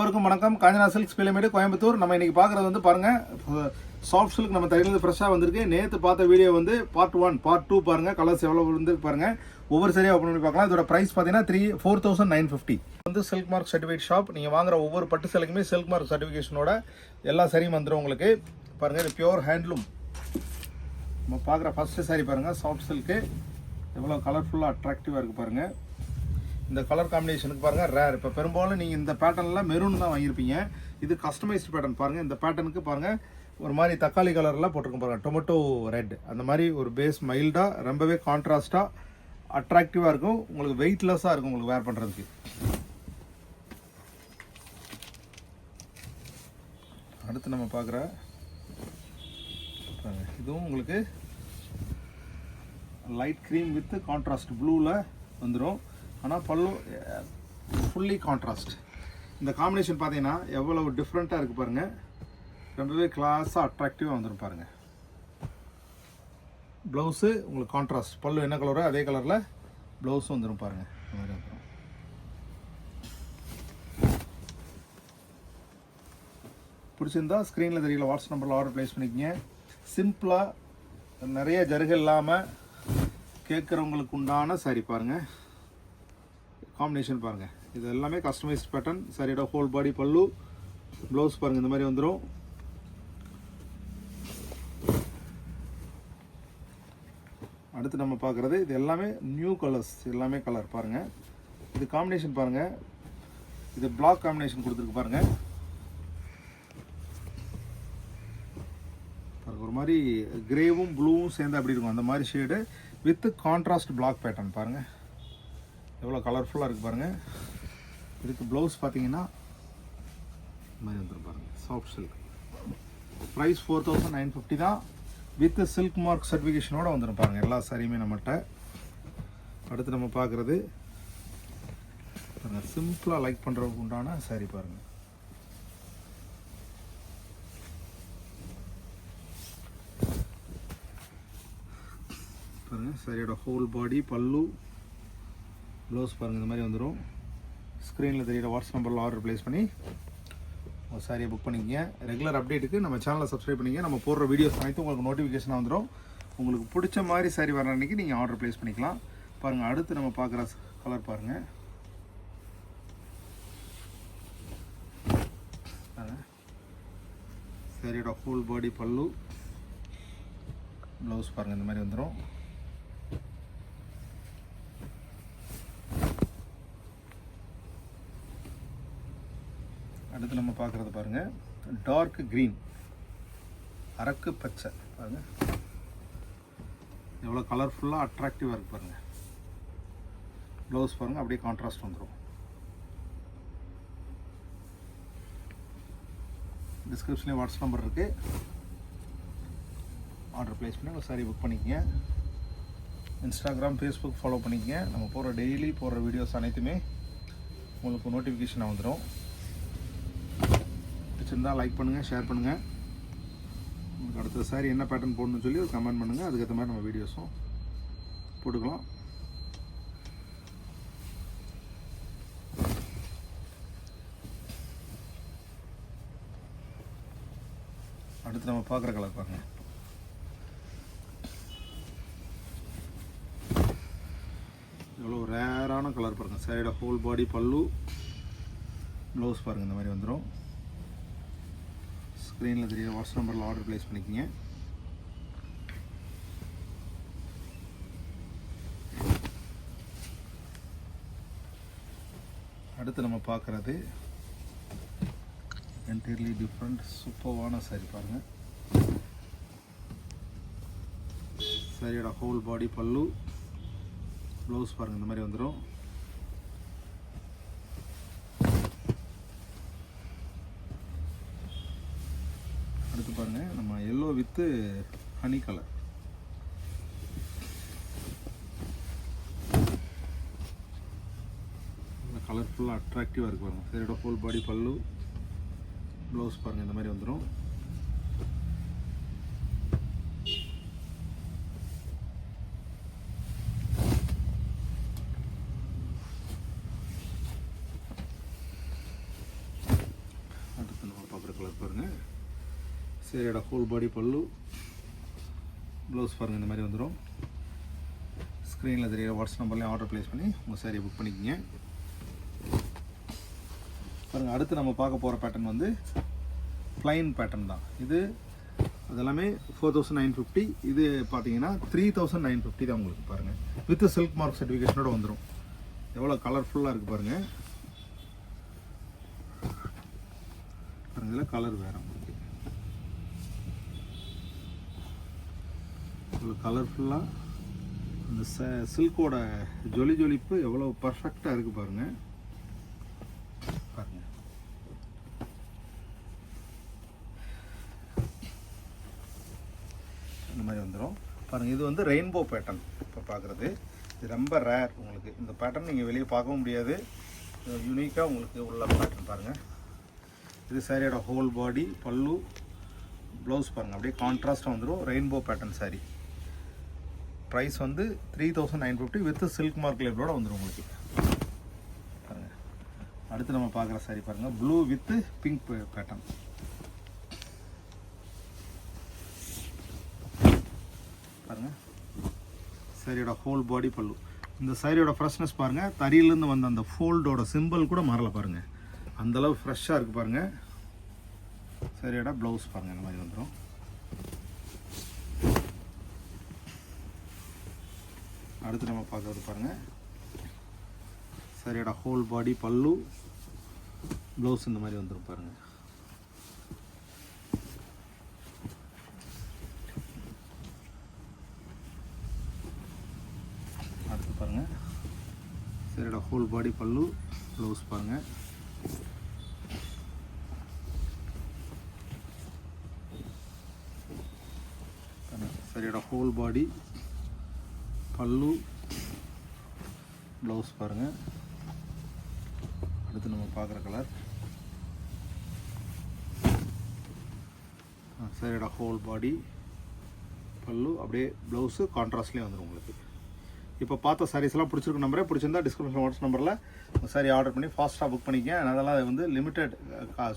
எல்லாருக்கும் வணக்கம். காஞ்சனா சில்க்ஸ் பிள்ளைமேடு கோயம்புத்தூர். நம்ம இன்னைக்கு பார்க்குறது வந்து பாருங்கள், சாஃப்ட் சில்க் நம்ம தையிலிருந்து ஃப்ரெஷ்ஷாக வந்திருக்கு. நேற்று பார்த்த வீடியோ வந்து பார்ட் 1 பார்ட் 2 பாருங்கள். கலர்ஸ் எவ்வளோ வந்து பாருங்கள். ஒவ்வொரு சரியாக ஓப்பன் பண்ணி பார்க்கலாம். இதோட ப்ரைஸ் பார்த்தீங்கன்னா 4,950 வந்து சில்க் மார்க் சர்டிஃபிகேட் ஷாப். நீங்கள் வாங்குற ஒவ்வொரு பட்டு சேலைக்குமே சில்க் மார்க் சர்டிஃபிகேஷனோட எல்லா சரியும் வந்துடும் உங்களுக்கு. பாருங்கள், இது பியூர் ஹேண்ட்லூம். நம்ம பார்க்குற ஃபஸ்ட்டு சாரி பாருங்கள், சாஃப்ட் சில்க்கு எவ்வளோ கலர்ஃபுல்லாக அட்ராக்டிவாக இருக்குது பாருங்கள். இந்த கலர் காம்பினேஷனுக்கு பாருங்கள் ரேர். இப்போ பெரும்பாலும் நீங்கள் இந்த பேட்டர்னில் மெரூன் தான் வாங்கியிருப்பீங்க. இது கஸ்டமைஸ்டு பேட்டர்ன் பாருங்கள். இந்த பேட்டர்னுக்கு பாருங்கள் ஒரு மாதிரி தக்காளி கலரில் போட்டிருக்கோம் பாருங்கள், டொமேட்டோ ரெட். அந்த மாதிரி ஒரு பேஸ் மைல்டாக ரொம்பவே கான்ட்ராஸ்டாக அட்ராக்டிவாக இருக்கும். உங்களுக்கு வெயிட்லெஸ்ஸாக இருக்கும் உங்களுக்கு வேர் பண்ணுறதுக்கு. அடுத்து நம்ம பார்க்குற இதுவும் உங்களுக்கு லைட் க்ரீம் வித் கான்ட்ராஸ்ட் ப்ளூவில் வந்துடும். ஆனால் பல்லு ஃபுல்லி கான்ட்ராஸ்ட். இந்த காம்பினேஷன் பார்த்தீங்கன்னா எவ்வளவு டிஃப்ரெண்ட்டாக இருக்குது பாருங்கள். ரொம்பவே கிளாஸாக அட்ராக்டிவாக வந்துடும் பாருங்கள். ப்ளவுஸு உங்களுக்கு கான்ட்ராஸ்ட், பல்லு என்ன கலரோ அதே கலரில் ப்ளவுஸும் வந்துடும் பாருங்கள். இந்த மாதிரி வந்துடும். பிடிச்சிருந்தா ஸ்க்ரீனில் தெரியல வாட்ஸ்அப் நம்பரில் ஆர்டர் ப்ளேஸ் பண்ணிக்கங்க. சிம்பிளாக நிறைய ஜருகு இல்லாமல் கேட்குறவங்களுக்கு உண்டான சாரி பாருங்கள். காம்பினேஷன் பாருங்கள், இது எல்லாமே கஸ்டமைஸ்ட் பேட்டர்ன். சாரியோட ஹோல் பாடி பல்லு, ப்ளவுஸ் பாருங்கள் இந்த மாதிரி வந்துடும். அடுத்து நம்ம பார்க்குறது இது எல்லாமே நியூ கலர்ஸ், எல்லாமே கலர் பாருங்கள். இது காம்பினேஷன் பாருங்கள், இது பிளாக் காம்பினேஷன் கொடுத்துருக்கு பாருங்கள். ஒரு மாதிரி கிரேவும் ப்ளூவும் சேர்ந்து அப்படி இருக்கும், அந்த மாதிரி shade with contrast black pattern பாருங்கள். எவ்வளோ கலர்ஃபுல்லாக இருக்குது பாருங்கள். இதுக்கு ப்ளவுஸ் பார்த்தீங்கன்னா இந்த மாதிரி வந்துடும் பாருங்கள். Soft silk. ப்ரைஸ் 4,950 தான். வித் சில்க் மார்க் சர்டிஃபிகேஷனோடு வந்துடும் பாருங்கள் எல்லா சாரியுமே நம்மகிட்ட. அடுத்து நம்ம பார்க்குறது பாருங்கள், சிம்பிளாக லைக் பண்ணுறதுக்கு உண்டான சாரி பாருங்கள். பாருங்கள், சாரியோட ஹோல் பாடி பல்லு, ப்ளவுஸ் பாருங்கள் இந்த மாதிரி வந்துடும். ஸ்க்ரீனில் தெரியிற வாட்ஸ்அப் நம்பரில் ஆர்டர் ப்ளேஸ் பண்ணி உங்கள் சாரியை புக் பண்ணிக்கங்க. ரெகுலர் அப்டேட்டுக்கு நம்ம சேனலை சப்ஸ்கிரைப் பண்ணிங்க. நம்ம போடுற வீடியோஸ் அனைத்தும் உங்களுக்கு நோட்டிஃபிகேஷனாக வந்துடும். உங்களுக்கு பிடிச்ச மாதிரி சாரி வர அன்றைக்கி நீங்கள் ஆர்டர் ப்ளேஸ் பண்ணிக்கலாம். பாருங்கள், அடுத்து நம்ம பார்க்குற கலர் பாருங்கள். சாரியோட ஹோல் பாடி பல்லு, ப்ளவுஸ் பாருங்கள் இந்த மாதிரி வந்துடும். அடுத்து நம்ம பார்க்குறது பாருங்கள், டார்க் க்ரீன், அரக்கு பச்சை பாருங்கள். எவ்வளோ கலர்ஃபுல்லாக அட்ராக்டிவாக இருக்குது பாருங்கள். ப்ளவுஸ் பாருங்கள் அப்படியே கான்ட்ராஸ்ட் வந்துடும். டிஸ்கிரிப்ஷன்லேயே வாட்ஸ்அப் நம்பர் இருக்குது, ஆர்டர் ப்ளேஸ் பண்ணி உங்கள் சாரி புக் பண்ணிக்கங்க. இன்ஸ்டாகிராம், ஃபேஸ்புக் ஃபாலோ பண்ணிக்கங்க. நம்ம போகிற டெய்லி போடுற வீடியோஸ் அனைத்துமே உங்களுக்கு நோட்டிஃபிகேஷனாக வந்துடும். பிடிச்சிருந்தால் லைக் பண்ணுங்கள், ஷேர் பண்ணுங்கள். உங்களுக்கு அடுத்த சாரி என்ன பேட்டர்ன் போடணும்னு சொல்லி ஒரு கமெண்ட் பண்ணுங்கள். அதுக்கேற்ற மாதிரி நம்ம வீடியோஸும் போட்டுக்கலாம். அடுத்து நம்ம பார்க்குற கலர் பாருங்கள். எவ்வளோ ரேரான கலர் பாருங்கள். சாரியோட ஹோல் பாடி பல்லு, ப்ளவுஸ் பாருங்கள் இந்த மாதிரி வந்துடும். ஸ்க்ரீனில் தெரியுற வாட்ஸ்அப் நம்பரில் ஆர்டர் ப்ளேஸ் பண்ணிக்கங்க. அடுத்து நம்ம பார்க்குறது என்டையர்லி டிஃப்ரெண்ட் சூப்பர்வான சாரி பாருங்கள். சாரியோட ஹோல் பாடி பல்லு, ப்ளவுஸ் பாருங்கள் இந்த மாதிரி வந்துடும். அடுத்து பாருங்கள், நம்ம எல்லோ வித்து ஹனி கலர். கலர்ஃபுல்லாக அட்ராக்டிவாக இருக்குது பாருங்கள். சாரியோட ஹோல் பாடி பல்லு, ப்ளவுஸ் பாருங்கள் இந்த மாதிரி வந்துடும். சரியோட ஹோல் பாடி பல்லு, ப்ளவுஸ் பாருங்கள் இந்த மாதிரி வந்துடும். ஸ்க்ரீனில் தெரியுற வாட்ஸ்அப் நம்பர்லேயும் ஆர்டர் ப்ளேஸ் பண்ணி உங்கள் சாரியை புக் பண்ணிக்கோங்க. பாருங்கள், அடுத்து நம்ம பார்க்க போகிற பேட்டர்ன் வந்து ப்ளைன் பேட்டர்ன் தான். இது அதெல்லாமே 4950. இது பார்த்தீங்கன்னா 3950 தான் உங்களுக்கு. பாருங்கள், வித் சில்க் மார்க் சர்டிஃபிகேஷனோட வந்துடும். எவ்வளோ கலர்ஃபுல்லாக இருக்குது பாருங்கள். பாருங்கள், இதில் கலர் வேறு உங்களுக்கு. இவ்வளோ கலர்ஃபுல்லாக அந்த சில்கோட ஜொலிப்பு எவ்வளோ பர்ஃபெக்டாக இருக்குது பாருங்கள். பாருங்கள், இந்த மாதிரி வந்துடும். பாருங்கள், இது வந்து ரெயின்போ பேட்டர்ன். இப்போ பார்க்குறது இது ரொம்ப ரேர். உங்களுக்கு இந்த பேட்டர்ன் நீங்கள் வெளியே பார்க்கவும் முடியாது. யூனிக்காக உங்களுக்கு உள்ள பேட்டர்ன் பாருங்கள். இது சாரியோட ஹோல் பாடி பல்லு, ப்ளவுஸ் பாருங்கள் அப்படியே கான்ட்ராஸ்ட்டாக வந்துடும். Rainbow pattern sorry. ப்ரைஸ் வந்து 3950 வித் சில்க் மார்க் லேபிளோட வந்துடும் உங்களுக்கு. பாருங்கள், அடுத்து நம்ம பார்க்குற சாரி பாருங்கள், ப்ளூ வித் பிங்க் பேட்டர்ன். பாருங்கள், சாரியோட ஹோல் பாடி பல்லு. இந்த சாரியோட ஃப்ரெஷ்னஸ் பாருங்கள். தறியிலேருந்து வந்த அந்த ஃபோல்டோட சிம்பிள் கூட மாறலை பாருங்கள். அந்தளவு ஃப்ரெஷ்ஷாக இருக்குது பாருங்கள். சாரியோட ப்ளவுஸ் பாருங்கள் இந்த மாதிரி வந்துடும். அடுத்து நம்ம பார்க்குறது பாருங்கள், சாரியோட ஹோல் பாடி பல்லு, ப்ளவுஸ் இந்த மாதிரி வந்துடும் பாருங்கள். அடுத்து பாருங்கள், சாரியோட ஹோல் பாடி பல்லு, ப்ளவுஸ் பாருங்கள். சாரியோட ஹோல் பாடி பல்லு, ப்ளவுஸ் பாருங்கள். அடுத்து நம்ம பார்க்குற கலர், சாரியோட ஹோல் பாடி பல்லு அப்படியே ப்ளவுஸு கான்ட்ராஸ்ட்லேயே வந்துடும் உங்களுக்கு. இப்போ பார்த்த சாரீஸ்லாம் பிடிச்சிருக்கு நம்பரே. பிடிச்சிருந்தா டிஸ்கிரிப்ஷன் வாட்ஸ்அப் நம்பரில் சாரி ஆர்டர் பண்ணி ஃபாஸ்ட்டாக புக் பண்ணிக்க. அதெல்லாம் வந்து லிமிட்டட்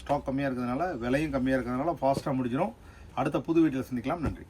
ஸ்டாக் கம்மியாக இருக்கிறதுனால, விலையும் கம்மியாக இருக்கிறதுனால ஃபாஸ்ட்டாக முடிஞ்சிடும். அடுத்த புது வீட்டில் சந்திக்கலாம். நன்றி.